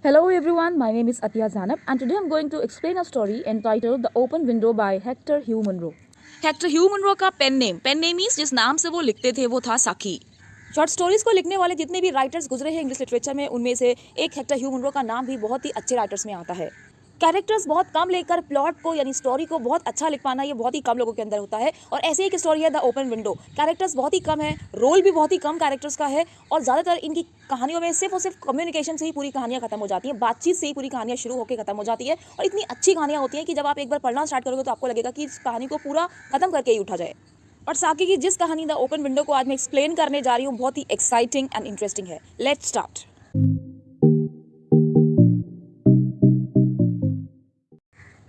Hello everyone, my name is Atiya Zanab and today I'm going to explain a story entitled The Open Window by Hector Hugh Munro. Hector Hugh Munro का pen name means जिस नाम से वो लिखते थे वो था साकी। शॉर्ट स्टोरीज को लिखने वाले जितने भी राइटर्स गुजरे हैं इंग्लिश लिटरेचर में उनमें से एक हेक्टर ह्यू मुनरो का नाम भी बहुत ही अच्छे राइटर्स में आता है। कैरेक्टर्स बहुत कम लेकर प्लॉट को यानी स्टोरी को बहुत अच्छा लिख पाना ये बहुत ही कम लोगों के अंदर होता है और ऐसे ही एक स्टोरी है द ओपन विंडो। कैरेक्टर्स बहुत ही कम है, रोल भी बहुत ही कम कैरेक्टर्स का है और ज़्यादातर इनकी कहानियों में सिर्फ और सिर्फ कम्युनिकेशन से ही पूरी कहानियाँ खत्म हो जाती हैं, बातचीत से ही पूरी कहानियाँ शुरू होकर खत्म हो जाती है और इतनी अच्छी कहानियाँ होती हैं कि जब आप एक बार पढ़ना स्टार्ट करोगे तो आपको लगेगा कि इस कहानी को पूरा खत्म करके ही उठा जाए। और साकी की जिस कहानी द ओपन विंडो को आज मैं एक्सप्लेन करने जा रही हूँ बहुत ही एक्साइटिंग एंड इंटरेस्टिंग है। Let's start.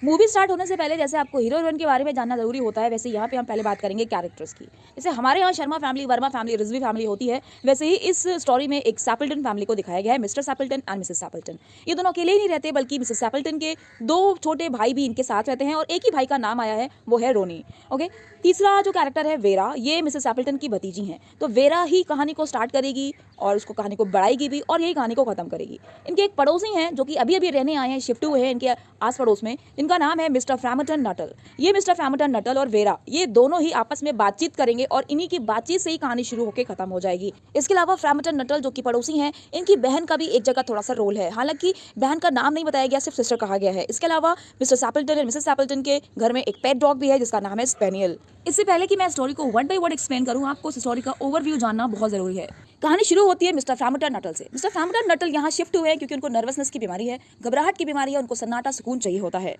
मूवी स्टार्ट होने से पहले जैसे आपको हीरो हीरोइन के बारे में जानना जरूरी होता है, वैसे यहाँ पे हम पहले बात करेंगे कैरेक्टर्स की। जैसे हमारे यहाँ Sharma family, Verma family, Rizvi family होती है, वैसे ही इस स्टोरी में एक सैपल्टन फैमिली को दिखाया गया है, मिस्टर सैपल्टन एंड मिसेस सैपल्टन। ये दोनों अकेले ही नहीं रहते बल्कि मिसेस सैपल्टन के दो छोटे भाई भी इनके साथ रहते हैं और एक ही भाई का नाम आया है, वो है रोनी। ओके, तीसरा जो कैरेक्टर है वेरा, ये मिसेस सैपल्टन की भतीजी हैं, तो वेरा ही कहानी को स्टार्ट करेगी और उसको कहानी को बढ़ाएगी भी और यही कहानी को खत्म करेगी। इनके एक पड़ोसी हैं जो कि अभी अभी रहने आए हैं, शिफ्ट हुए हैं इनके आस पड़ोस में, इनका नाम है मिस्टर फ्रैम्पटन नटल। ये मिस्टर फ्रैम्पटन नटल और वेरा ये दोनों ही आपस में बातचीत करेंगे और इन्हीं की बातचीत से ही कहानी शुरू होकर खत्म हो जाएगी। इसके अलावा फ्रैम्पटन नटल जो कि पड़ोसी हैं, इनकी बहन का भी एक जगह थोड़ा सा रोल है, हालांकि बहन का नाम नहीं बताया गया, सिर्फ सिस्टर कहा गया है। इसके अलावा मिस्टर सैपल्टन और मिसेस सैपल्टन के घर में एक पेट डॉग भी है जिसका नाम है स्पेनियल। इससे पहले कि मैं स्टोरी को वर्ड बाय वर्ड एक्सप्लेन करूं, आपको इस स्टोरी का ओवरव्यू जानना बहुत जरूरी है। कहानी शुरू होती है मिस्टर फ्रैम्पटन नटल से। मिस्टर फ्रैम्पटन नटल यहाँ शिफ्ट हुए हैं क्योंकि उनको नर्वसनेस की बीमारी है, घबराहट की बीमारी है, उनको सन्नाटा सुकून चाहिए होता है।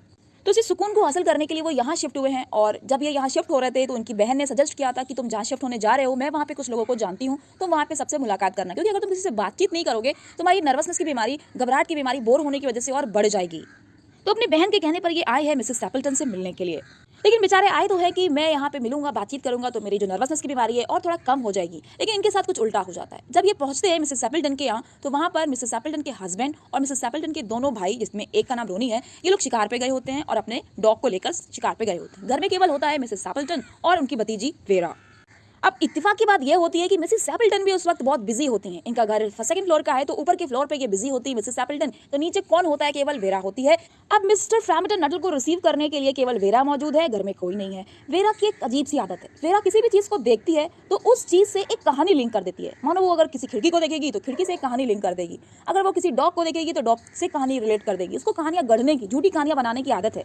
तो इसी सुकून को हासिल करने के लिए वो यहाँ शिफ्ट हुए हैं और जब ये यहाँ शिफ्ट हो रहे थे तो उनकी बहन ने सजेस्ट किया था कि तुम जहाँ शिफ्ट होने जा रहे हो, मैं वहाँ पे कुछ लोगों को जानती हूँ, तो वहाँ पे सबसे मुलाकात करना, क्योंकि अगर तुम किसी से बातचीत नहीं करोगे तुम्हारी नर्वसनेस की बीमारी, घबराहट की बीमारी, बोर होने की वजह से और बढ़ जाएगी। तो अपनी बहन के कहने पर ये आए हैं मिसेस सैपल्टन से मिलने के लिए, लेकिन बेचारे आए तो है कि मैं यहाँ पे मिलूंगा, बातचीत करूंगा तो मेरी जो नर्वसनेस की बीमारी है और थोड़ा कम हो जाएगी, लेकिन इनके साथ कुछ उल्टा हो जाता है। जब ये पहुंचते हैं मिसेस सैपल्टन के यहाँ तो वहाँ पर मिसेस सैपल्टन के हस्बैंड और मिसेस सैपल्टन के दोनों भाई, जिसमें एक का नाम रोनी है, ये लोग शिकार पे गए होते हैं और अपने डॉग को लेकर शिकार पे गए होते हैं। घर में केवल होता है मिसेस सैपल्टन और उनकी भतीजी वेरा। अब इत्तेफाक की बात यह होती है कि मिसेस सैपल्टन भी उस वक्त बहुत बिजी होती हैं। इनका घर सेकंड फ्लोर का है तो ऊपर के फ्लोर पे ये बिजी होती है मिसेस सैपल्टन, तो नीचे कौन होता है, केवल वेरा होती है। अब मिस्टर फ्रैम्पटन नटल को रिसीव करने के लिए केवल वेरा मौजूद है, घर में कोई नहीं है। वेरा की एक अजीब सी आदत है, वेरा किसी भी चीज को देखती है तो उस चीज से एक कहानी लिंक कर देती है। मानो वो अगर किसी खिड़की को देखेगी तो खिड़की से एक कहानी लिंक कर देगी, अगर वो किसी डॉग को देखेगी तो डॉग से कहानी रिलेट कर देगी। उसको कहानियां गढ़ने की, झूठी कहानियां बनाने की आदत है।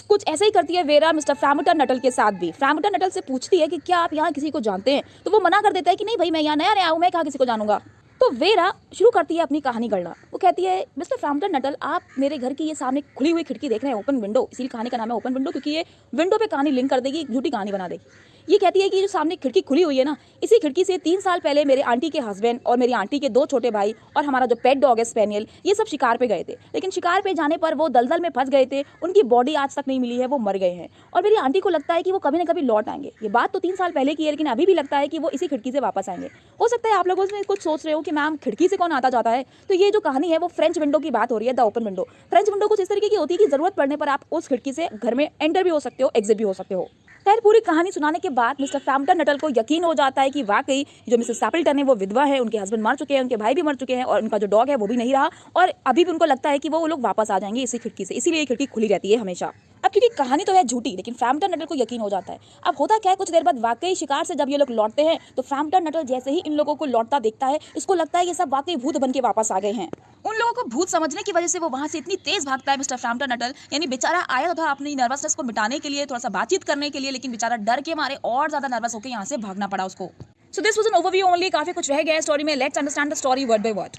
कुछ ऐसा ही करती है वेरा मिस्टर फ्रैम्पटन नटल के साथ भी। फ्रैम्पटन नटल से पूछती है कि क्या आप यहाँ किसी को जानते हैं, तो वो मना कर देता है कि नहीं भाई, मैं यहाँ नया हूँ, मैं कहाँ किसी को जानूंगा। तो वेरा शुरू करती है अपनी कहानी गढ़ना। वो कहती है मिस्टर फ्रैम्पटन नटल, आप मेरे घर की ये सामने खुली हुई खिड़की देख रहे हैं, ओपन विंडो, इसीलिए कहानी का नाम है ओपन विंडो, क्योंकि ये विंडो पे कहानी लिंक कर देगी, एक झूठी कहानी बना देगी। ये कहती है कि जो सामने खिड़की खुली हुई है ना, इसी खिड़की से 3 साल पहले मेरे आंटी के हस्बैंड और मेरी आंटी के 2 छोटे भाई और हमारा जो पेट डॉग है स्पेनियल, ये सब शिकार पे गए थे, लेकिन शिकार पे जाने पर वो दलदल में फंस गए थे, उनकी बॉडी आज तक नहीं मिली है, वो मर गए हैं और मेरी आंटी को लगता है कि वो कभी ना कभी लौट आएंगे। ये बात तो 3 साल पहले की है, लेकिन अभी भी लगता है कि वो इसी खिड़की से वापस आएंगे। हो सकता है आप लोगों से कुछ सोच रहे हो कि मैम खिड़की से कौन आता जाता है, तो ये जो कहानी है वो फ्रेंच विंडो की बात हो रही है, the open window. French window कुछ इस तरीके की होती है कि जरूरत पड़ने पर आप उस खिड़की से घर में एंटर भी हो सकते हो, एग्जिट भी हो सकते हो। खैर, पूरी कहानी सुनाने के बाद मिस्टर फ्रैम्पटन नटल को यकीन हो जाता है कि वाकई जो मिसेस सैपल्टन है वो विधवा है, उनके हस्बैंड मर चुके हैं, उनके भाई भी मर चुके हैं और उनका जो डॉग है वो भी नहीं रहा, और अभी भी उनको लगता है कि वो लोग वापस आ जाएंगे इसी खिड़की से, इसीलिए ये खिड़की खुली रहती है हमेशा। अब क्योंकि कहानी तो है झूठी, लेकिन फ्रैम्पटन नटल को यकीन हो जाता है। अब होता क्या है, कुछ देर बाद वाकई शिकार से जब ये लोग लौटते हैं तो फ्रैम्पटन नटल जैसे ही इन लोगों को लौटता देखता है, इसको लगता है ये सब वाकई भूत बन के वापस आ गए हैं। उन लोगों को भूत समझने की वजह से वो वहां से इतनी तेज भागता है मिस्टर फ्रैम्पटन नटल, यानी बेचारा आया था अपनी नर्वसनेस को मिटाने के लिए, थोड़ा सा बातचीत करने के लिए, लेकिन बेचारा डर के मारे और ज्यादा नर्वस होकर यहाँ से भागना पड़ा उसको। So this was an overview only, काफी कुछ रह गया है स्टोरी में। Let's understand the story word by word.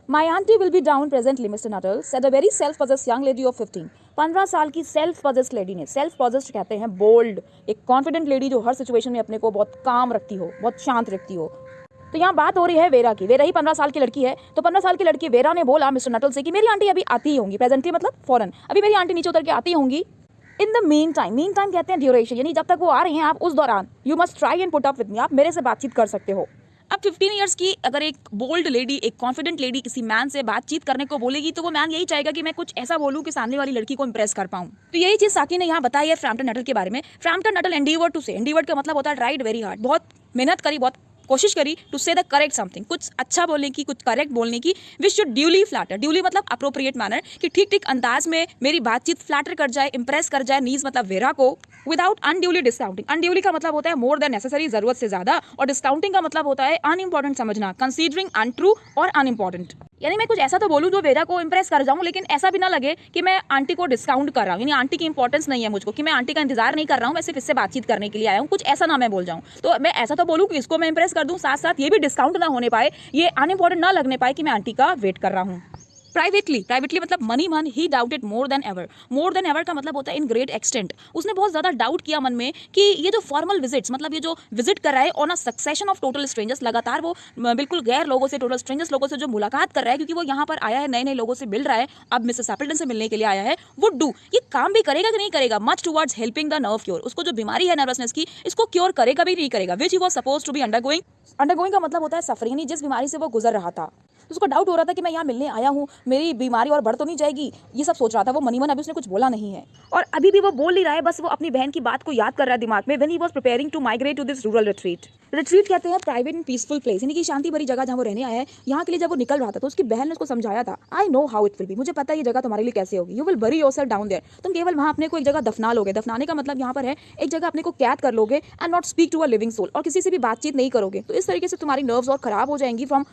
My auntie will be down presently, Mr. Nuttall, said a very self-possessed young lady of 15. 15 साल की self-possessed lady ने, self-possessed कहते हैं बोल्ड, एक कॉन्फिडेंट लेडी जो हर सिचुएशन में अपने को बहुत काम रखती हो, बहुत शांत रखती हो। तो यहाँ बात हो रही है वेरा की। वेरा ही 15 साल की लड़की है। तो 15 साल की लड़की वेरा ने बोला मिस्टर नटल से कि मेरी आंटी अभी आती ही होंगी, प्रेजेंटली मतलब फौरन, अभी मेरी आंटी नीचे उतर के आती होंगी। इन द मीन टाइम कहते हैं ड्यूरेशन, यानी जब तक वो आ रही हैं आप उस दौरान you must try and put up with me, आप मेरे से बातचीत कर सकते हो। अब 15 इयर्स की अगर एक बोल्ड लेडी, एक कॉन्फिडेंट लेडी किसी मैन से बातचीत करने को बोलेगी तो वो मैन यही चाहेगा कि मैं कुछ ऐसा बोलूं कि सामने वाली लड़की को इंप्रेस कर पाऊं। तो यही चीज साकी ने यहाँ बताई है फ्रैम्पटन नटल के बारे में। फ्रैम्पटन नटल एंडीवर्ड टू से, एंडीवर्ड का मतलब होता है ट्राइड वेरी हार्ड, बहुत मेहनत करी, बहुत कोशिश करी टू से द करेक्ट समथिंग, कुछ अच्छा बोलने की, कुछ करेक्ट बोलने की, which should duly flatter, duly मतलब अप्रोप्रिएट मैनर, कि ठीक ठीक अंदाज में मेरी बातचीत फ्लैटर कर जाए, इंप्रेस कर जाए नीज मतलब वेरा को, विदाउट अनड्यूली डिस्काउंटिंग। अनड्यूली का मतलब होता है मोर देन नेसेसरी, जरूरत से ज्यादा, और डिस्काउंटिंग का मतलब होता है अनइम्पॉर्टेंट समझना, कंसीडरिंग अनट्रू और अनइम्पॉर्टेंट। यानी मैं कुछ ऐसा तो बोलूं जो वेरा को इंप्रेस कर जाऊं, लेकिन ऐसा भी ना लगे कि मैं आंटी को डिस्काउंट कर रहा हूं, यानी आंटी की इंपॉर्टेंस नहीं है मुझको, कि मैं आंटी का इंतजार नहीं कर रहा हूं, मैं सिर्फ इससे बातचीत करने के लिए आया हूं, कुछ ऐसा ना मैं बोल जाऊं। तो मैं ऐसा तो बोलूं कि इसको मैं इंप्रेस कर दूं, साथ साथ ये भी डिस्काउंट ना होने पाए, ये अनइम्पॉर्टेंट ना लगने पाए कि मैं आंटी का वेट कर रहा हूँ। प्राइवेटली मतलब मनी मन ही doubted more than ever. More than ever का मतलब होता है इन ग्रेट एक्सटेंट। उसने बहुत ज्यादा डाउट किया मन में कि ये जो फॉर्मल विजिट्स, मतलब ये जो विजिट कर रहा है on a succession of total strangers, लगातार वो बिल्कुल गैर लोगों से, टोटल स्ट्रेंजर्स लोगों से जो मुलाकात कर रहा है, क्योंकि वो यहाँ पर आया है, नए नए लोगों से मिल रहा है, अब मिसेस एपल्टन से मिलने के लिए आया है, वुड डू, ये काम भी करेगा कि नहीं करेगा, much towards helping the nerve cure, उसको जो बीमारी है नर्वसनेस की, इसको क्योर करेगा भी नहीं करेगा, which he was supposed to be undergoing. Undergoing का मतलब होता है सफरिंग, यानी जिस बीमारी से वो गुजर रहा था। उसको डाउट हो रहा था कि मैं यहाँ मिलने आया हूँ, मेरी बीमारी और बढ़ तो नहीं जाएगी, ये सब सोच रहा था वो मनी मन। अभी उसने कुछ बोला नहीं है और अभी भी वो बोल नहीं रहा है, बस वो अपनी बहन की बात को याद कर रहा है दिमाग में। When he was preparing to migrate to this rural retreat. Retreat कहते हैं प्राइवेट एंड पीसफुल प्लेस, यानी कि शांति भरी जगह जहाँ वो रहने आया है। यहाँ के लिए जब वो निकल रहा था तो उसकी बहन ने उसको समझाया था, I know how it will be, मुझे पता है ये जगह तुम्हारे लिए कैसे होगी, यू विल बरी योरसेल्फ डाउन देयर, तुम केवल वहाँ अपने को एक जगह दफना लोगे। दफनाने का मतलब यहाँ पर है एक जगह अपने को कैद कर लोगे, and not speak to a living soul, और किसी से भी बातचीत नहीं करोगे। तो इस तरीके से तुम्हारी नर्व्स और खराब हो जाएंगी फ्रॉम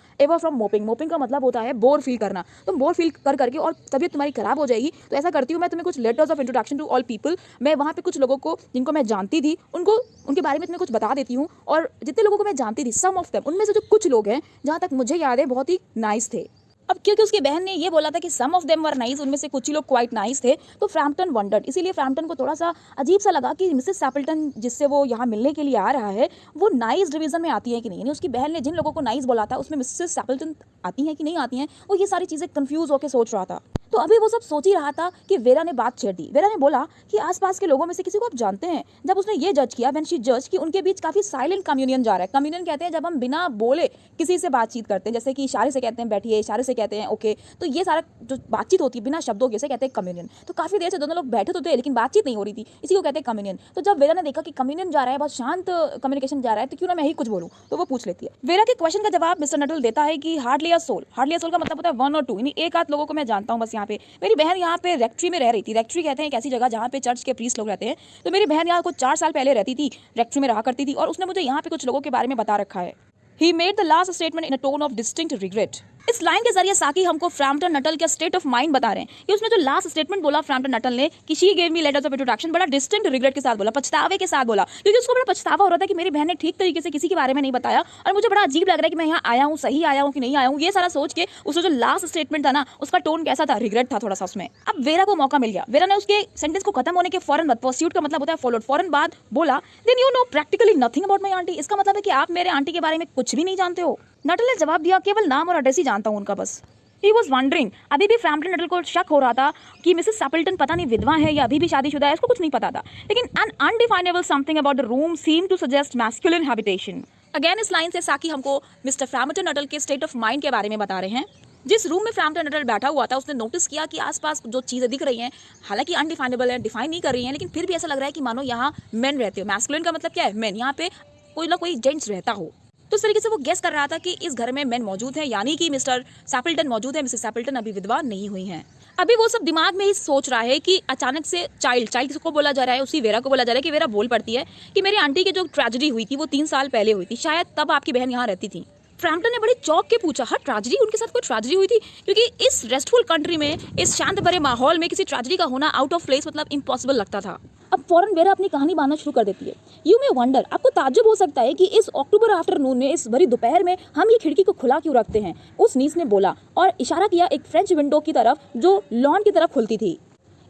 मोपिंग। मोपिंग का मतलब होता है बोर फील करना। तुम बोर फील कर करके और तबीयत तुम्हारी खराब हो जाएगी। तो ऐसा करती हूँ मैं तुम्हें कुछ letters of introduction to all people, मैं वहाँ पे कुछ लोगों को जिनको मैं जानती थी उनको उनके बारे में तुम्हें कुछ बता देती हूँ, और जितने लोगों को मैं जानती थी सम ऑफ देम, उनमें से जो कुछ लोग हैं जहाँ तक मुझे याद है बहुत ही नाइस थे। अब क्योंकि उसकी बहन ने ये बोला था कि सम ऑफ देम वर नाइस, उनमें से कुछ ही लोग क्वाइट नाइस थे, तो फ्रैम्पटन वंडर्ड, इसीलिए फ्रैम्पटन को थोड़ा सा अजीब सा लगा कि मिसेस एपल्टन जिससे वो यहाँ मिलने के लिए आ रहा है वो नाइस डिवीजन में आती है कि नहीं। यानी उसकी बहन ने जिन लोगों को नाइस बोला था उसमें मिसेस एपल्टन आती हैं कि नहीं आती हैं, वो ये सारी चीज़ें कंफ्यूज होकर सोच रहा था। तो अभी वो सब सोच ही रहा था कि वेरा ने बात छेड़ दी। वेरा ने बोला कि आसपास के लोगों में से किसी को आप जानते हैं। जब उसने ये जज किया, व्हेन शी जज, कि उनके बीच काफी साइलेंट कम्युनियन जा रहा है। कम्युनियन कहते हैं जब हम बिना बोले किसी से बातचीत करते हैं, जैसे कि इशारे से कहते हैं बैठिए, इशारे से कहते हैं ओके, तो ये सारा जो बातचीत होती है बिना शब्दों के, से कहते हैं कम्युनियन। तो काफी देर से दोनों लोग बैठे तो थे लेकिन बातचीत नहीं हो रही थी, इसी को कहते हैं कम्युनियन। तो जब वेरा ने देखा कि कम्युनियन जा रहा है, बहुत शांत कम्युनिकेशन जा रहा है, तो क्यों ना मैं ही कुछ बोलूं, तो वो पूछ लेती है। वेरा के क्वेश्चन का जवाब मिस्टर नटल देता है कि hardly a soul. Hardly a soul का मतलब होता है वन और टू, यानी एक आध लोगों को मैं जानता हूँ बस। यहाँ पे मेरी बहन यहाँ पे रेक्ट्री में रह रही थी। रेक्ट्री कहते हैं एक ऐसी जगह जहाँ पे चर्च के प्रीस्ट लोग रहते हैं। तो मेरी बहन यहाँ कुछ 4 साल पहले रहती थी, रेक्ट्री में रहा करती थी, और उसने मुझे यहाँ पे कुछ लोगों के बारे में बता रखा है। He made the last statement in a tone of distinct regret. इस लाइन के जरिए साकी हमको फ्रैम्पटन नटल का स्टेट ऑफ माइंड बता रहे हैं कि उसने जो लास्ट स्टेटमेंट बोला फ्रैम्पटन नटल ने कि she gave me letters of introduction, बड़ा डिस्टिंक्ट रिग्रेट के साथ बोला, पछतावे के साथ बोला, क्योंकि उसको बड़ा पछतावा हो रहा था कि मेरी बहन ने ठीक तरीके से किसी के बारे में नहीं बताया, और मुझे बड़ा अजीब लग रहा है कि मैं यहाँ आया हूँ, सही आया हूँ कि नहीं आया हूँ। ये सारा सोच के उसका जो लास्ट स्टेटमेंट था ना, उसका टोन कैसा था, रिग्रेट था थोड़ा सा उसमें। अब वेरा को मौका मिल गया। वेरा ने उसके सेंटेंस को खत्म होने के फौरन बाद, परस्यूट का मतलब होता है फॉलोड, फौरन बाद बोला, then you know practically nothing about my aunt. इसका मतलब है कि आप मेरे आंटी के बारे में कुछ भी नहीं जानते हो। नटल ने जवाब दिया, केवल नाम और एड्रेस ही जानता हूँ उनका बस। He was wondering, अभी भी फ्रैम्पटन नटल को शक हो रहा था कि मिसेस एपल्टन पता नहीं विधवा है या अभी भी शादीशुदा है, इसको कुछ नहीं पता था। लेकिन an undefinable something about the room seemed to suggest masculine habitation. Again इस लाइन से साकी हमको मिस्टर फ्रैम्पटन नटल के स्टेट ऑफ माइंड के बारे में बता रहे हैं। जिस रूम में फ्रैम्पटन नटल बैठा हुआ था उसने नोटिस किया कि आसपास जो चीज़ें दिख रही हैं, हालांकि अनडिफाइनेबल है, डिफाइन नहीं कर रही हैं, लेकिन फिर भी ऐसा लग रहा है कि मानो यहाँ मेन रहते हो। मैस्कुलिन का मतलब क्या है, मेन, यहाँ पे कोई ना कोई जेंट्स रहता हो। तो इस तरीके से वो गेस कर रहा था कि इस घर में मेन मौजूद हैं, यानी कि मिस्टर सैपल्टन मौजूद है, मिसेस सैपल्टन अभी विधवा नहीं हुई हैं। अभी वो सब दिमाग में ही सोच रहा है कि अचानक से चाइल्ड किसको बोला जा रहा है, उसी वेरा को बोला जा रहा है कि वेरा बोल पड़ती है कि मेरी आंटी की जो ट्रेजेडी हुई थी वो 3 साल पहले हुई थी, शायद तब आपकी बहन यहाँ रहती थी। फ्रैम्पटन ने बड़ी चौंक के पूछा, हाँ ट्रेजेडी, उनके साथ कोई ट्रेजेडी हुई थी? क्योंकि इस रेस्टफुल कंट्री में, इस शांत भरे माहौल में किसी ट्रेजेडी का होना आउट ऑफ प्लेस, मतलब इम्पॉसिबल लगता था। अब फौरन वेरा अपनी कहानी बांधना शुरू कर देती है। यू मे वंडर, आपको ताज्जुब हो सकता है कि इस अक्टूबर आफ्टरनून में, इस भरी दोपहर में हम ये खिड़की को खुला क्यों रखते हैं। उस नीस ने बोला और इशारा किया एक फ्रेंच विंडो की तरफ जो लॉन की तरफ खुलती थी।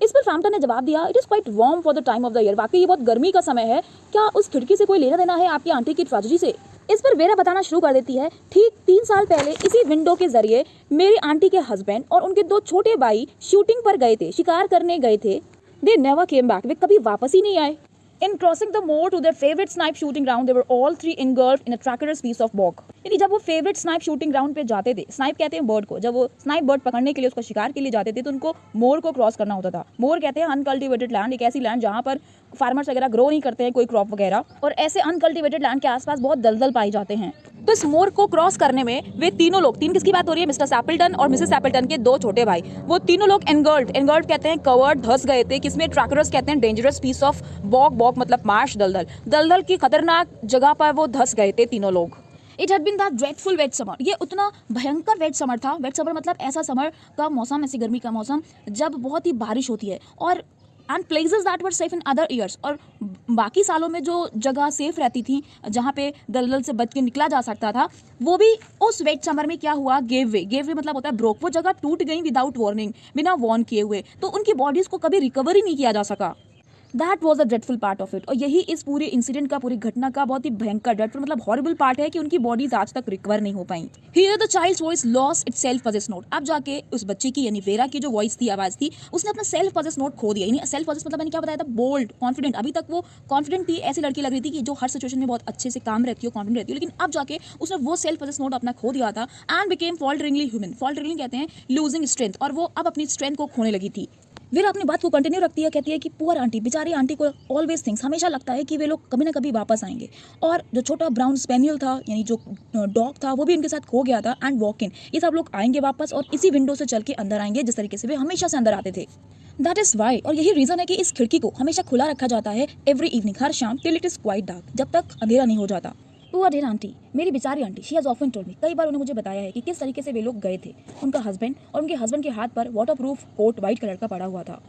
इस पर फ्रैम्पटन ने जवाब दिया, it is quite warm for the time of the year. वाकई ये बहुत गर्मी का समय है, क्या उस खिड़की से कोई लेना देना है आपकी आंटी की ट्रेजेडी से? इस पर वेरा बताना शुरू कर देती है, ठीक 3 साल पहले इसी विंडो के जरिए मेरी आंटी के हस्बैंड और उनके 2 छोटे भाई शूटिंग पर गए थे, शिकार करने गए थे। They never came back. वे कभी वापस ही नहीं आए। In crossing the moor to their favorite snipe shooting ground, they were all 3 engulfed in a treacherous piece of bog. यानी जब वो फेवरेट स्नाइप शूटिंग ग्राउंड पे जाते थे, स्नाइप कहते हैं बर्ड को, जब वो स्नाइप बर्ड पकड़ने के लिए, उसका शिकार के लिए जाते थे तो उनको मोर को क्रॉस करना होता था। मोर कहते हैं अनकल्टिवेटेड लैंड, एक ऐसी लैंड जहाँ पर फार्मर्स वगैरह ग्रो नहीं करते हैं कोई क्रॉप वगैरह, और ऐसे अनकल्टिवेटेड लैंड के आसपास बहुत दलदल पाए जाते हैं। तो इस मोड़ को क्रॉस करने में वे तीनों लोग, तीन किसकी बात हो रही है, मिस्टर सैपल्टन और मिसेस सैपल्टन के दो छोटे भाई, वो तीनों लोग एनगल्ड कहते हैं कवर्ड, धंस गए थे। किसमें? ट्रैकरस कहते हैं डेंजरस पीस ऑफ बॉग मतलब मार्श, दलदल की खतरनाक जगह पर वो धंस गए थे तीनों लोग। It had been that dreadful wet summer, ये उतना भयंकर वेट समर था। वेट समर मतलब ऐसा समर का मौसम, ऐसी गर्मी का मौसम जब बहुत ही बारिश होती है, और and places that were safe in other years, और बाकी सालों में जो जगह सेफ रहती थी जहाँ पे दलदल से बच के निकला जा सकता था, वो भी उस वेट समर में क्या हुआ, गेव वे मतलब होता है ब्रोक, वो जगह टूट गई विदाउट वार्निंग, बिना वार्न किए हुए, तो उनकी बॉडीज को कभी रिकवर ही नहीं किया जा सका। That was a dreadful part of it, और यही इस पूरे इंसिडेंट का, पूरी घटना का बहुत ही भयंकर, ड्रेडफुल मतलब हॉरिबल पार्ट है कि उनकी बॉडीज आज तक रिकवर नहीं हो पाई। Here the child's voice lost its self possess note, अब जाके उस बच्चे की यानी वेरा की जो वॉइस थी, आवाज थी, उसने अपना सेल्फ पजेस नोट खो दिया। यानी सेल्फ पजेस मतलब मैंने क्या बताया था, बोल्ड, कॉन्फिडेंट। अभी तक वो कॉन्फिडेंट थी, ऐसी लड़की लग रही थी कि जो हर सिचुएशन में बहुत अच्छे से काम रहती हो, कॉन्फिडेंट रहती हो, लेकिन अब जाके उसने वो सेल्फ पजेस नोट अपना खो दिया था एंड बिकेम फॉल्टरिंगली ह्यूमन। फॉल्टरिंगली कहते हैं लूजिंग स्ट्रेंथ, और वो अब अपनी स्ट्रेंथ को खोने लगी थी। वेरा अपनी बात को कंटिन्यू रखती है, कहती है कि पुअर आंटी, बेचारी आंटी को ऑलवेज थिंक्स, हमेशा लगता है कि वे लोग कभी ना कभी वापस आएंगे। और जो छोटा ब्राउन स्पेनियल था, यानी जो डॉग था, वो भी उनके साथ खो गया था, एंड वॉक इन, ये सब लोग आएंगे वापस और इसी विंडो से चल के अंदर आएंगे जिस तरीके से वे हमेशा से अंदर आते थे। दैट इज वाई, और यही रीजन है कि इस खिड़की को हमेशा खुला रखा जाता है एवरी इवनिंग, हर शाम, till it is quite dark, जब तक अंधेरा नहीं हो जाता। पुअर डियर आंटी, मेरी बेचारी aunty, she has often told me, कई बार उन्होंने मुझे बताया है कि किस तरीके से वे लोग गए थे। उनका हस्बैंड और उनके हस्बैंड के हाथ पर वाटरप्रूफ कोट व्हाइट कलर का पड़ा हुआ था,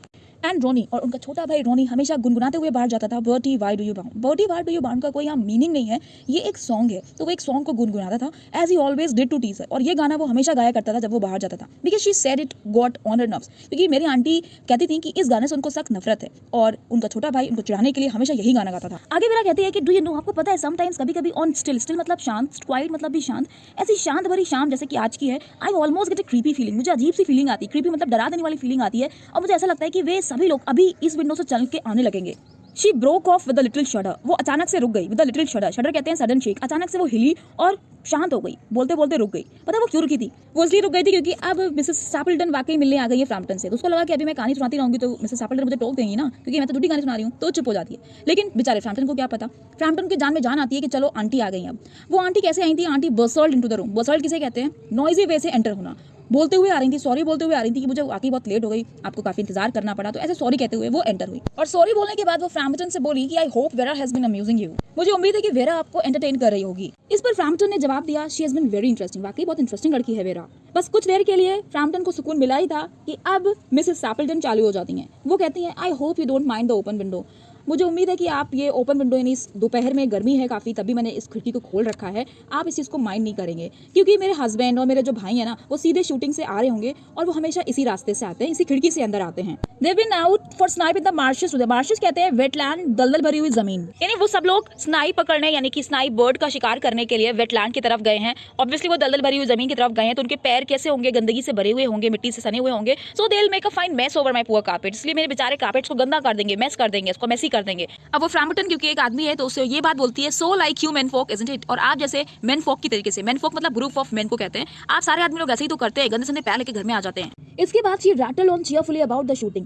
एंड रोनी और उनका छोटा भाई रोनी हमेशा गुनगुनाते हुए बाहर जाता था, Bertie why do you bound. Bertie why do you bound का कोई यहाँ मीनिंग नहीं है, ये एक सॉन्ग है, तो वो एक सॉन्ग को गुनगुनाता था as he always did to tease her, और ये गाना वो हमेशा गाया करता था जब वो बाहर जाता था, because she said it got on her nerves, क्योंकि मेरी आंटी कहती थी कि इस गाने से उनको सख्त नफरत है, और उनका छोटा भाई उनको चिढ़ाने के लिए हमेशा यही गाना गाता था। आगे मेरा कहती है कि डू यू नो, आपको पता है समटाइम्स कभी कभी ऑन स्टिल मतलब शांत, क्वाइट मतलब भी शांत, ऐसी शांत भरी शाम जैसे कि आज की है, I almost gate A creepy feeling, मुझे अजीब सी फीलिंग आती है, क्रीपी मतलब डरा देने वाली फीलिंग आती है, और मुझे ऐसा लगता है कि वे सभी लोग अभी इस विंडो से चल के आने लगेंगे। She broke off with a little shudder, वो अचानक से रुक गई, with a little shudder, shudder कहते हैं सडन शेक, अचानक से वो हिली और शांत हो गई, बोलते बोलते रुक गई। पता है वो क्यों रुकी थी? वो इसलिए रुक गई थी क्योंकि अब मिसेस सैपल्टन वाकई मिलने आ गई है फ्रैम्पटन से, तो उसको लगा कि अभी मैं कहानी सुनाती रहूंगी तो मिसेस सैपल्टन मुझे टोक देंगी ना, क्योंकि मैं तो झूठी कहानी सुना रही हूँ, तो चुप हो जाती है। लेकिन बेचारे फ्रैम्पटन को क्या पता, फ्रैम्पटन की जान में जान आती है कि चलो आंटी आ गई। अब वो आंटी कैसे आई थी? आंटी बर्सल्ड इनटू द रूम, बर्सल्ड किसे कहते हैं? नॉइजी वे से एंटर होना, बोलते हुए आ रही थी, सॉरी बोलते हुए आ रही थी कि मुझे वाकई बहुत लेट हो गई, आपको काफी इंतजार करना पड़ा, तो ऐसे सॉरी कहते हुए वो एंटर हुई। और सॉरी बोलने के बाद वो फ्रैम्पटन से बोली कि I hope Vera has been amusing you, मुझे उम्मीद है कि वेरा आपको एंटरटेन कर रही होगी। इस पर फ्रैम्पटन ने जवाब दिया, she has been very interesting, वाकई बहुत इंटरेस्टिंग लड़की है वेरा। बस कुछ देर के लिए फ्रैम्पटन को सुकून मिला ही था कि अब मिसेस सैपल्टन चालू हो जाती हैं। वो कहती हैं, I hope you don't mind the open window, मुझे उम्मीद है कि आप ये ओपन विंडो, यानी इस दोपहर में गर्मी है काफ़ी, तभी मैंने इस खिड़की को खोल रखा है, आप इस चीज़ को माइंड नहीं करेंगे, क्योंकि मेरे हस्बैंड और मेरे जो भाई हैं ना, वो सीधे शूटिंग से आ रहे होंगे और वो हमेशा इसी रास्ते से आते हैं, इसी खिड़की से अंदर आते हैं। They've been out for snipe in the marshes today. Marches कहते हैं वेटलैंड, दलदल भरी हुई जमीन, यानी वो सब लोग स्नाइप पकड़ने, यानी कि स्नाइप बर्ड का शिकार करने के लिए वेटलैंड की तरफ गए हैं। ऑब्वियसली वो दलदल भरी हुई जमीन की तरफ गए हैं, तो उनके पैर कैसे होंगे? गंदगी से भरे हुए होंगे, मिट्टी से सने हुए होंगे, so they will make a fine mess over my poor carpet, इसलिए मेरे बेचारे कार्पेट्स को गंदा कर देंगे, मेस कर देंगे, इसको मेसी कर देंगे। अब वो फ्रैम्पटन क्योंकि एक आदमी है तो उसे ये बात बोलती है, so like you men folk isn't it, और आप जैसे मेन फोक की तरीके से, मेन फोक मतलब ग्रुप ऑफ मेन को कहते हैं, आप सारे आदमी लोग ऐसे ही तो करते हैं, गंदे संदे पैर लेके घर में आ जाते हैं। इसके बाद she rattle on cheerfully about the shooting,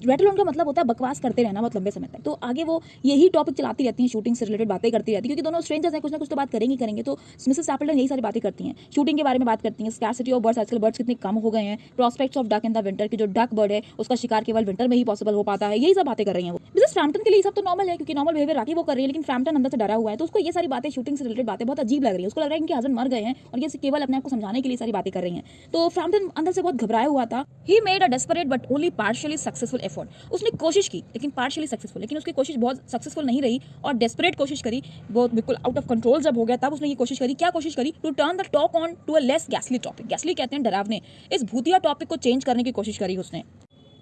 rattle on का मतलब होता है बकवास करते रहना बहुत लंबे समय तक, तो आगे वो यही टॉपिक चलाती रहती हैं, शूटिंग से रिलेटेड बातें करती रहती है, क्योंकि दोनों स्ट्रेंजर्स हैं, कुछ ना कुछ तो बात करेंगे। तो मिसेस सैपल्टन यही सारी बातें करती हैं, शूटिंग के बारे में बात करती हैं, स्कैरसिटी ऑफ बर्ड्स, आजकल बर्ड्स कितने कम हो गए हैं, prospects of duck in the winter, की जो डक बर्ड है उसका शिकार केवल विंटर में ही पॉसिबल हो पाता है, यही सब बातें कर रही हैं वो। मिसेस फ्रैम्पटन के लिए सब तो नॉर्मल है, क्योंकि नॉर्मल बिहेवियर राखी वो कर रही है, लेकिन फ्रैम्पटन अंदर से डरा हुआ है, तो उसको ये सारी बातें, शूटिंग से रिलेटेड बातें बहुत अजीब लग रही है, उसको लग रहा है कि हस्बैंड मर गए हैं और ये केवल अपने आप को समझाने के लिए सारी बातें कर रही हैं। तो फ्रैम्पटन अंदर से बहुत घबराया हुआ था। He made a desperate but only partially successful effort, उसने कोशिश की लेकिन पार्शियली सक्सेसफुल, लेकिन उसकी कोशिश बहुत सक्सेसफुल नहीं रही और डेस्परेट कोशिश करी, बहुत बिल्कुल आउट ऑफ कंट्रोल जब हो गया तब उसने ये कोशिश करी। क्या कोशिश करी? To turn the talk on to a less गैसली टॉपिक, गैसली कहते हैं डरावने, इस भूतिया टॉपिक को चेंज करने की कोशिश करी उसने।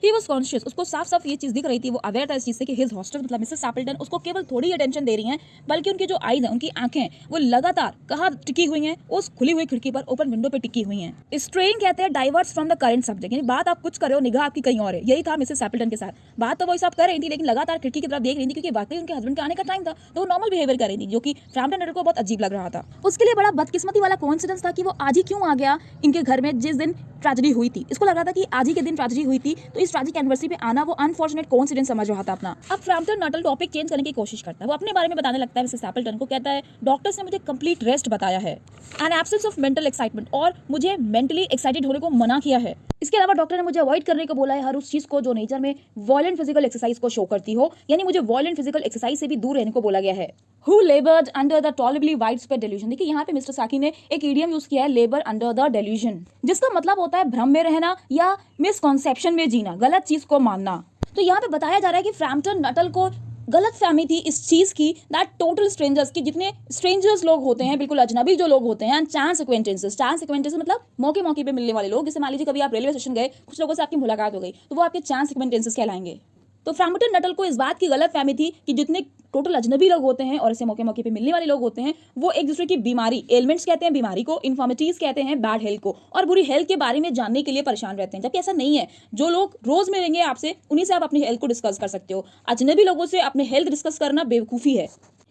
He was conscious, उसको साफ साफ ये चीज़ दिख रही थी, वो अवेयर था इस चीज़ से कि हिज हॉस्टेस मतलब मिसेस सैपल्टन उसको केवल थोड़ी अटेंशन दे रही हैं, बल्कि उनकी जो आईज हैं, उनकी आंखें, वो लगातार कहाँ टिकी हुई हैं? उस खुली हुई खिड़की पर, ओपन विंडो पे टिकी हुई हैं। स्ट्रेइंग कहते हैं diverts from the current subject, यानी बात आप कुछ कर रहे हो, निगाह आपकी कहीं और है। यही था मिसेस सैपल्टन के साथ, बात तो वो सब कर रही थी लेकिन लगातार खिड़की की तरफ देख रही थी, क्योंकि वाकई उनके हस्बैंड के आने का टाइम था, तो वो नॉर्मल बिहेवियर कर रही थी, जो कि फ्रैम्पटन को बहुत अजीब लग रहा था। उसके लिए बड़ा बदकिस्मती वाला कोइंसिडेंस था कि वो आज ही क्यों आ गया इनके घर में जिस दिन ट्रेजेडी हुई थी। इसको लग रहा था कि आज ही के दिन ट्रेजेडी हुई थी, तो इस ट्रैजिक एनिवर्सरी पे आना वो अनफॉर्चुनेट कोइंसिडेंस समझ रहा था अपना। अब फ्रैम्पटन नटल टॉपिक चेंज करने की कोशिश करता है, वो अपने बारे में बताने लगता है मिसेस एप्पलटन को, कहता है डॉक्टर्स ने मुझे कंप्लीट रेस्ट बताया है and absence of mental excitement, और मुझे मेंटली एक्साइटेड होने को मना किया है। इसके अलावा डॉक्टर ने मुझे अवॉइड करने को बोला है हर उस चीज को जो नेचर में वॉयलेंट फिजिकल एक्सरसाइज को शो करती हो, यानी मुझे वॉयलेंट फिजिकल एक्सरसाइज से भी दूर रहने को बोला गया है। Who labored under the tolerably widespread delusion। देखिए यहाँ पे मिस्टर साकी ने एक इडियम यूज किया है, लेबर अंडर द डेल्यूजन, जिसका मतलब होता है भ्रम में रहना या मिसकॉन्सेप्शन में जीना, गलत चीज को मानना। तो यहाँ पे बताया जा रहा है कि फ्रैम्पटन नटल को गलत फहमी थी इस चीज की दैट टोटल स्ट्रेंजर्स की, जितने स्ट्रेंजर्स लोग होते हैं, बिल्कुल अजनबी जो लोग होते हैं, चांस एक्वेंटेंसेस मतलब मौके मौके पे मिलने वाले लोग, जैसे मान लीजिए कभी आप रेलवे स्टेशन गए, कुछ लोगों से आपकी मुलाकात हो गई, तो वो आपके चांस एक्वेंटेंसेस कहलाएंगे। तो फ्रैम्पटन नटल को इस बात की गलत फहमी थी कि जितने टोटल अजनबी लोग होते हैं और ऐसे मौके मौके पे मिलने वाले लोग होते हैं, वो एक दूसरे की बीमारी, एलिमेंट्स कहते हैं बीमारी को, इन्फॉर्मिटीज कहते हैं बैड हेल्थ को, और बुरी हेल्थ के बारे में जानने के लिए परेशान रहते हैं। जबकि ऐसा नहीं है, जो लोग रोज मिलेंगे आपसे, उन्हीं से आप अपनी हेल्थ को डिस्कस कर सकते हो। अजनबी लोगों से अपने हेल्थ डिस्कस करना बेवकूफ़ी है।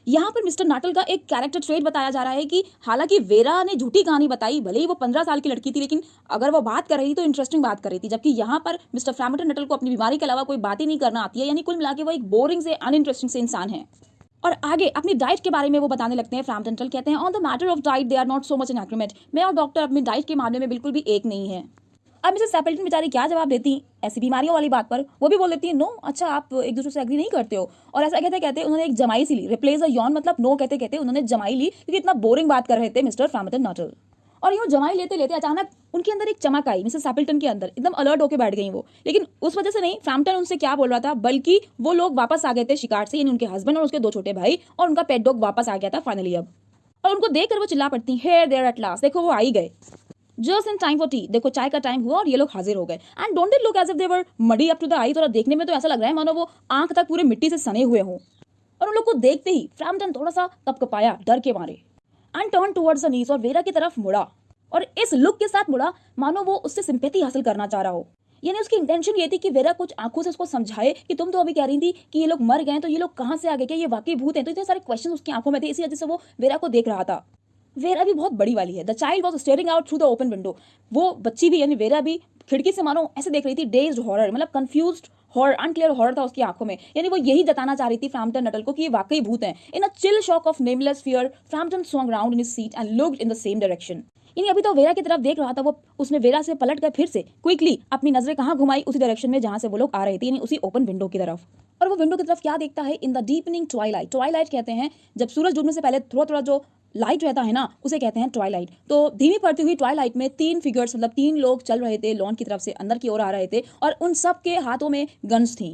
यहाँ पर मिस्टर नाटल का एक कैरेक्टर ट्रेट बताया जा रहा है कि हालांकि वेरा ने झूठी कहानी बताई, भले ही वो 15 साल की लड़की थी, लेकिन अगर वो बात कर रही तो इंटरेस्टिंग बात कर रही थी। जबकि यहाँ पर मिस्टर फ्रैम्पटन नटल को अपनी बीमारी के अलावा कोई बात ही नहीं करना आती है, यानी कुल मिला के वो एक बोरिंग से अनइंटरेस्टिंग से इंसान है। और आगे अपनी डाइट के बारे में वो बताने लगते हैं। फ्रैम्पटन नटल कहते हैं on the matter of diet they are not so much in agreement. मैं और डॉक्टर अपनी डाइट के मामले में बिल्कुल भी एक नहीं है। अब मिसेस एप्पलटन बेचारी क्या जवाब देती ऐसी बीमारियों वाली बात पर, वो भी बोल देती है नो, अच्छा आप एक दूसरे से एग्री नहीं करते हो। और ऐसा कहते कहते उन्होंने एक जमाई सी ली, रिप्लेस अ यॉन, मतलब नो कहते कहते उन्होंने जमाई ली, क्योंकि इतना बोरिंग बात कर रहे थे मिस्टर फ्रैम्पटन नटल। और यूँ जमाई लेते लेते अचानक उनके अंदर एक चमक आई, मिसेस एप्पलटन के अंदर एकदम अलर्ट होकर बैठ गई वो। लेकिन उस वजह से नहीं, फ्रैम्पटन उनसे क्या बोल रहा था, बल्कि वो लोग वापस आ गए थे शिकार से, यानी उनके हस्बैंड और उसके 2 छोटे भाई, और उनका पेट डॉग वापस आ गया था फाइनली अब। और उनको देखकर वो चिल्ला पड़ती, हेयर देयर एट लास्ट, देखो वो आ ही गए, just in time for T, देखो चाय का टाइम हुआ और ये लोग हाजिर हो गए। And don't it look as if they were muddy up to the eye, थोड़ा देखने में तो ऐसा लग रहा है मानो वो आंख तक पूरे मिट्टी से सने हुए हों। और उन लोग को देखते ही फ्रैम्पटन थोड़ा सा कपकपाया डर के मारे and turn towards the knees, और वेरा की तरफ मुड़ा, और इस लुक के साथ मुड़ा मानो वो उससे सिंपैथी हासिल करना चाह रहा हो। यानी उसकी इंटेंशन ये थी कि वेरा कुछ आंखों से उसको समझाए कि तुम तो अभी कह रही थी कि ये लोग मर गए, तो ये लोग कहाँ से आ गए, क्या ये वाकई भूत हैं? तो इतने सारे क्वेश्चन उसकी आंखों में थे, इसी वजह से वो वेरा को देख रहा था। वेरा भी बहुत बड़ी वाली है। The child was staring out through the open window, वो बच्ची भी यानी वेरा भी खिड़की से मानो ऐसे देख रही थी, डेज्ड हॉरर, मतलब कंफ्यूज्ड हॉरर, अनक्लियर हॉरर था उसकी आंखों में। यानी वो यही जताना चाह रही थी फ्रैम्पटन नटल को कि ये वाकई भूत हैं। In a chill shock of nameless fear Frampton swung round in his seat and looked in the same direction। यानी अभी तो वेरा की तरफ देख रहा था वो, उसने वेरा से पलट कर फिर से क्विकली अपनी नजरें कहाँ घुमाई, उसी डायरेक्शन में जहां से वो लोग आ रहे थे, यानी उसी ओपन विंडो की तरफ। और वो विंडो की तरफ क्या देखता है, in the deepening Twilight, Twilight कहते हैं जब सूरज डूबने से पहले थोड़ा थोड़ा जो लाइट रहता है ना, उसे कहते हैं ट्वाइलाइट। तो धीमी पड़ती हुई ट्वाइलाइट में 3 फिगर्स, मतलब 3 लोग चल रहे थे, लॉन की तरफ से अंदर की ओर आ रहे थे, और उन सब के हाथों में गन्स थी।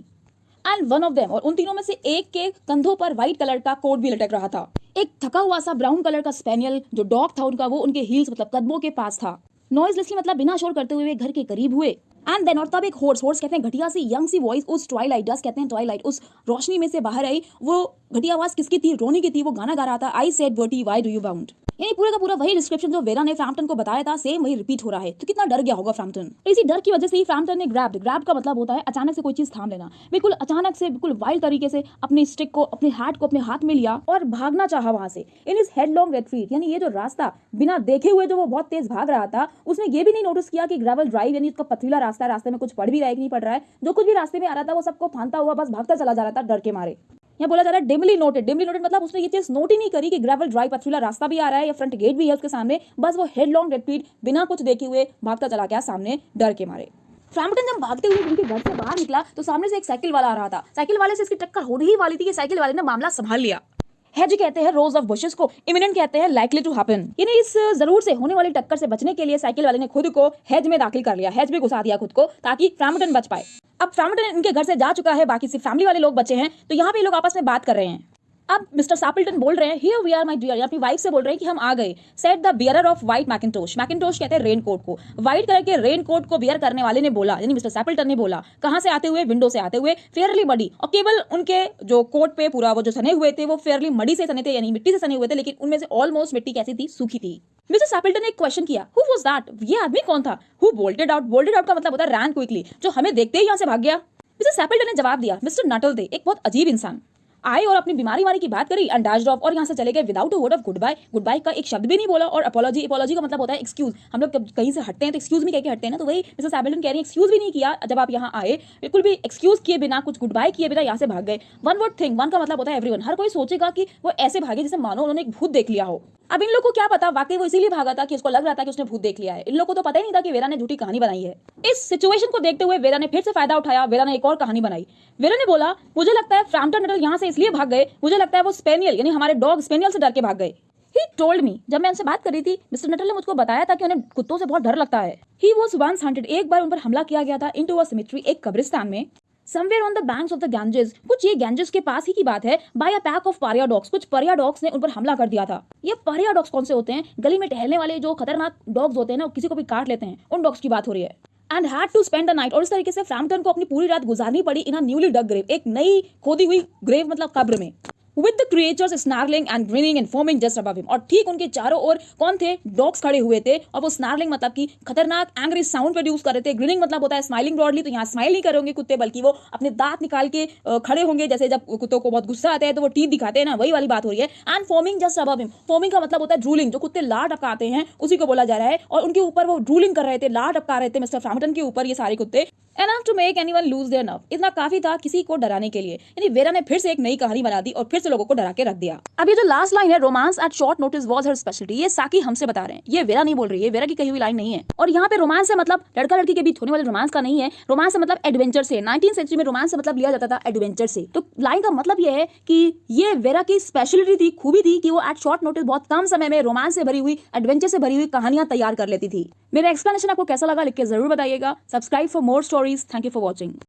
एंड वन ऑफ देम, और उन तीनों में से एक के कंधों पर व्हाइट कलर का कोट भी लटक रहा था। एक थका हुआ सा ब्राउन कलर का स्पेनियल जो डॉग था उनका, वो उनके हील्स मतलब कदमों के पास था। नॉइजलेसली मतलब बिना शोर करते हुए घर के करीब हुए। एंड देन, और तब एक हॉर्स कहते हैं घटिया सी यंग सी वॉइस उस ट्वाइलाइट, डस्ट कहते हैं ट्वाइलाइट, उस रोशनी में से बाहर आई। वो घटिया आवाज किसकी थी, रोनी की थी। वो गाना गा रहा था, I said Bertie why do you bound. यानी पूरा का पूरा वही डिस्क्रिप्शन जो वेरा ने फ्रैम्पटन को बताया था, सेम वही रिपीट हो रहा है। तो कितना डर गया होगा फ्रैम्पटन। तो इसी डर की वजह से ही फ्रैम्पटन ने ग्रैब का मतलब होता है अचानक से कोई चीज थाम लेना, बिल्कुल अचानक से बिल्कुल वाइल्ड तरीके से अपनी स्टिक को, अपने हैट को अपने हाथ में लिया और भागना चाहा वहां से। इन इज हेडलॉन्ग रेट्रीट, यानी ये जो रास्ता बिना देखे हुए जो वो बहुत तेज भाग रहा था, उसने ये भी नहीं नोटिस किया कि ग्रेवल ड्राइव यानी उसका पथरीला रास्ता है, रास्ते में कुछ पड़ भी रहा है कि नहीं पड़ रहा है। जो कुछ भी रास्ते में आ रहा था वो सबको फांदता हुआ बस भागता चला जा रहा था डर के मारे। यहाँ बोला जा रहा है डिमली नोटेड मतलब उसने ये चीज नोट ही नहीं करी कि ग्रेवल ड्राइव पथरीला रास्ता भी आ रहा है या फ्रंट गेट भी है उसके सामने, बस वो हेडलॉन्ग रेट्रीट बिना कुछ देखे हुए भागता चला गया सामने डर के मारे। फ्रैम्पटन जब भागते हुए उनके घर से बाहर निकला तो सामने से एक साइकिल वाला आ रहा था। साइकिल वाले से इसकी टक्कर होने ही वाली थी कि साइकिल वाले ने मामला संभाल लिया। हेज कहते हैं रोज ऑफ बुशेस को, इमिनेंट कहते हैं लाइकली टू हैपन। यानी इस जरूर से होने वाली टक्कर से बचने के लिए साइकिल वाले ने खुद को हेज में दाखिल कर लिया, हेज में घुसा दिया खुद को, ताकि फ्रैम्पटन बच पाए। अब फ्रैम्पटन इनके घर से जा चुका है, बाकी सिर्फ फैमिली वाले लोग बचे हैं। तो यहाँ पे ये लोग आपस में बात कर रहे हैं। अब मिस्टर सैपल्टन बोल रहे हैं here we are my dear, अपनी वाइफ से बोल रहे हैं कि हम आ गए। Said the bearer of white mackintosh, mackintosh कहते हैं रेनकोट को, व्हाइट कलर के रेनकोट को बियर करने वाले ने बोला, यानी मिस्टर सैपल्टन ने बोला। कहां से आते हुए, विंडो से आते हुए, फेयरली मडी, और केवल उनके जो कोट पे पूरा वो जो सने हुए थे वो फेयरली मडी से सने थे, यानी मिट्टी से सने हुए थे, लेकिन उनमें से ऑलमोस्ट मिट्टी कैसी थी, सूखी थी। मिस्टर सैपल्टन ने एक क्वेश्चन किया, हु वाज दैट, ये आदमी कौन था। Who bolted out, bolted out का मतलब होता है रैन क्विकली, जो हमें देखते ही यहां से भाग गया। मिस्टर सैपल्टन ने जवाब दिया, मिस्टर नटल थे, एक बहुत अजीब इंसान। आए और अपनी बीमारी वारी की बात करी एंड डैश्ड ऑफ और यहाँ से चले गए without a word of goodbye. Goodbye का एक शब्द भी नहीं बोला और अपॉलॉजी का मतलब होता है एक्सक्यूज। हम लोग कहीं से हटते हैं तो एक्सक्यूज भी कह के हटते हैं ना, तो वही मिसेस हैमिल्टन कह रही है एक्सक्यूज भी नहीं किया जब आप यहाँ आए, बिल्कुल भी एक्सक्यूज किए बिना, कुछ गुड बाय किए बिना यहाँ से भाग गए। वन वर्ड थिंग, वन का मतलब होता है एवरीवन। हर कोई सोचेगा कि वो ऐसे भागे जैसे मानो उन्होंने एक भूत देख लिया हो। अब इन लोगों को क्या पता, वाकई वो इसीलिए भागा था कि उसको लग रहा था कि उसने भूत देख लिया है। इन लोगों को तो पता ही नहीं था कि वेरा ने झूठी कहानी बनाई है। इस सिचुएशन को देखते हुए वेरा ने फिर से फायदा उठाया। वेरा ने एक और कहानी बनाई। वेरा ने बोला मुझे लगता है फ्रैम्पटन नटल यहाँ से इसलिए भाग गए, मुझे लगता है वो स्पेनियल यानी हमारे डॉग स्पेनियल से डर के भाग गए। He told me, जब मैं उनसे बात कर रही थी मिस्टर नटल ने मुझको बताया था कि उन्हें कुत्तों से बहुत डर लगता है। He was once hunted, एक बार उन पर हमला किया गया था into a cemetery, एक कब्रिस्तान में। Somewhere on the banks of the Ganges, कुछ ये गैंजेस के पास ही की बात है, by a pack of pariah dogs, कुछ परिया डॉग्स ने उन पर हमला कर दिया था। ये परिया डॉग्स कौन से होते हैं? गली में टहलने वाले जो खतरनाक डॉग्स होते हैं ना, किसी को भी काट लेते हैं, उन डॉग्स की बात हो रही है। And had to spend the night, और इस तरीके से फ्रैम्पटन को अपनी पूरी रात गुजारनी पड़ी इन अ न्यूली डग ग्रेव, एक नई खोदी हुई ग्रेव मतलब कब्र में। With the creatures snarling and grinning and foaming just above him, और ठीक उनके चारों ओर कौन थे? डॉग्स खड़े हुए थे और वो snarling मतलब कि खतरनाक एंग्री साउंड प्रोड्यूस कर रहे थे। ग्रिनिंग मतलब होता है स्माइलिंग ब्रॉडली, तो यहाँ स्माइल नहीं करेंगे कुत्ते बल्कि वो अपने दांत निकाल के खड़े होंगे, जैसे जब कुत्तों को बहुत गुस्सा आता है तो वो टीथ दिखाते हैं ना, वही वाली बात हो रही है। And foaming just above him, foaming का मतलब होता है ड्रूलिंग, जो कुत्ते लार टपकाते हैं उसी को बोला जा रहा है। और उनके ऊपर वो ड्रूलिंग कर रहे थे, लार टपका रहे थे मिस्टर फ्रैम्पटन के ऊपर ये सारे कुत्ते। Enough to make anyone lose their nerve, इतना काफी था किसी को डराने के लिए। यानी वेरा ने फिर से एक नई कहानी बना दी और फिर से लोगों को डरा के रख दिया। अब ये जो लास्ट लाइन है, romance at short notice was her speciality, ये साकी हमसे बता रहे हैं, ये वेरा नहीं बोल रही है, वेरा की कही हुई लाइन नहीं है। और यहाँ पे रोमांस से मतलब लड़का लड़की के बीच होने वाले रोमांस का नहीं है, रोमांस से मतलब एडवेंचर से। 19th सेंचुरी में रोमांस से मतलब लिया जाता था एडवेंचर से। तो लाइन का मतलब ये है कि ये वेरा की स्पेशलिटी थी, खूबी थी कि वो एट शॉर्ट नोटिस बहुत कम समय में रोमांस से भरी हुई, एडवेंचर से भरी हुई कहानियां तैयार कर लेती थी। मेरा एक्सप्लेनेशन आपको कैसा लगा लिख के जरूर बताइएगा। Subscribe for more stories. Thank you for watching.